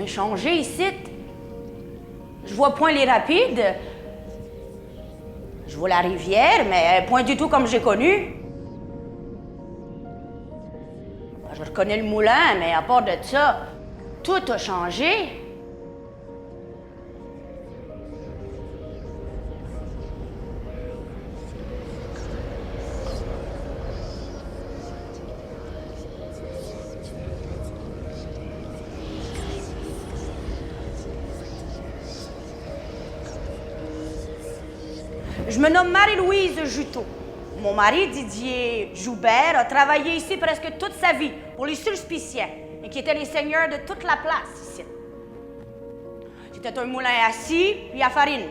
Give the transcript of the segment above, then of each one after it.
Ben, changer ici. Je vois point les rapides. Je vois la rivière, mais point du tout comme j'ai connu. Ben, je reconnais le moulin, mais à part de ça, tout a changé. Je me nomme Marie-Louise Juteau. Mon mari, Didier Joubert, a travaillé ici presque toute sa vie pour les Sulpiciens, et qui étaient les seigneurs de toute la place ici. C'était un moulin à scie puis à farine.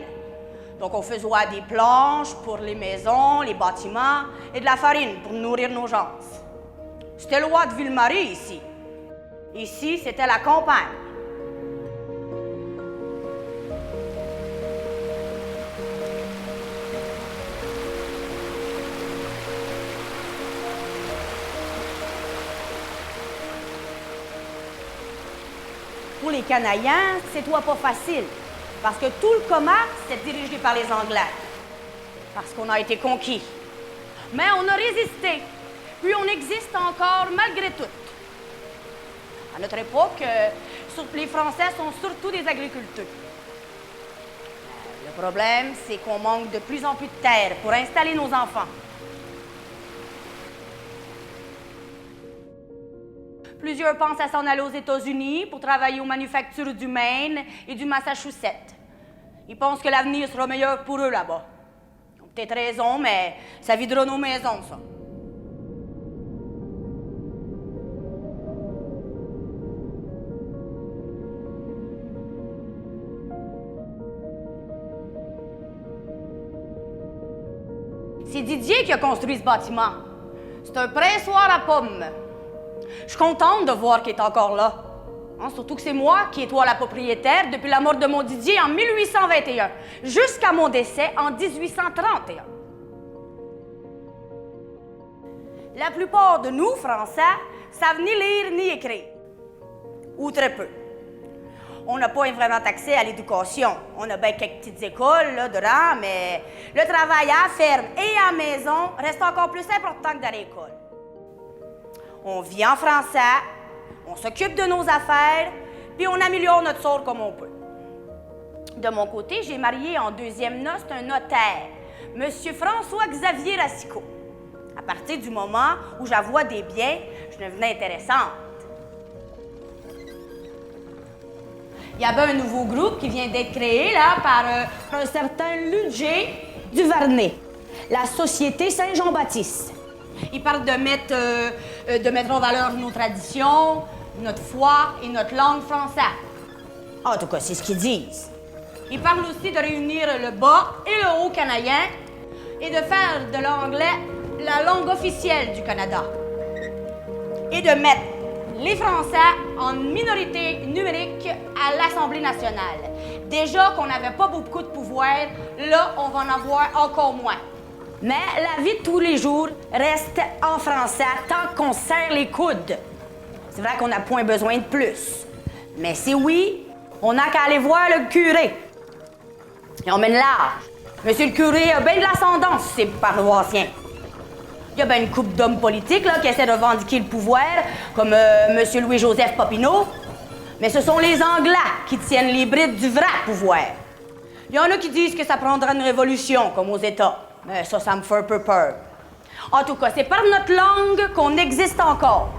Donc on faisait des planches pour les maisons, les bâtiments, et de la farine pour nourrir nos gens. C'était le roi de Ville-Marie ici. Ici, c'était la campagne. Pour les Canadiens, c'est pas facile, parce que tout le commerce est dirigé par les Anglais, parce qu'on a été conquis. Mais on a résisté, puis on existe encore malgré tout. À notre époque, les Français sont surtout des agriculteurs. Le problème, c'est qu'on manque de plus en plus de terre pour installer nos enfants. Plusieurs pensent à s'en aller aux États-Unis pour travailler aux manufactures du Maine et du Massachusetts. Ils pensent que l'avenir sera meilleur pour eux là-bas. Ils ont peut-être raison, mais ça videra nos maisons, ça. C'est Didier qui a construit ce bâtiment. C'est un pressoir à pommes. Je suis contente de voir qu'il est encore là. Surtout que c'est moi qui étoile la propriétaire depuis la mort de mon Didier en 1821, jusqu'à mon décès en 1831. La plupart de nous, Français, savent ni lire ni écrire. Ou très peu. On n'a pas vraiment accès à l'éducation. On a bien quelques petites écoles là, dedans, mais le travail à la ferme et à la maison reste encore plus important que dans l'école. On vit en français, on s'occupe de nos affaires, puis on améliore notre sort comme on peut. De mon côté, j'ai marié en deuxième noce un notaire, M. François-Xavier Racicot. À partir du moment où j'avoue des biens, je devenais intéressante. Il y avait un nouveau groupe qui vient d'être créé là, par un certain Ludger Duvernay, la Société Saint-Jean-Baptiste. Il parle de mettre en valeur nos traditions, notre foi et notre langue française. En tout cas, c'est ce qu'ils disent. Il parle aussi de réunir le bas et le haut canadien et de faire de l'anglais la langue officielle du Canada. Et de mettre les Français en minorité numérique à l'Assemblée nationale. Déjà qu'on n'avait pas beaucoup de pouvoir, là, on va en avoir encore moins. Mais la vie de tous les jours reste en français tant qu'on serre les coudes. C'est vrai qu'on n'a point besoin de plus. Mais si oui, on n'a qu'à aller voir le curé. Et on mène large. Monsieur le curé a bien de l'ascendance sur ses paroissiens. Il y a bien une couple d'hommes politiques là, qui essaient de revendiquer le pouvoir, comme Monsieur Louis-Joseph Papineau. Mais ce sont les Anglais qui tiennent les brides du vrai pouvoir. Il y en a qui disent que ça prendra une révolution, comme aux États. Mais ça me fait un peu peur. En tout cas, c'est par notre langue qu'on existe encore.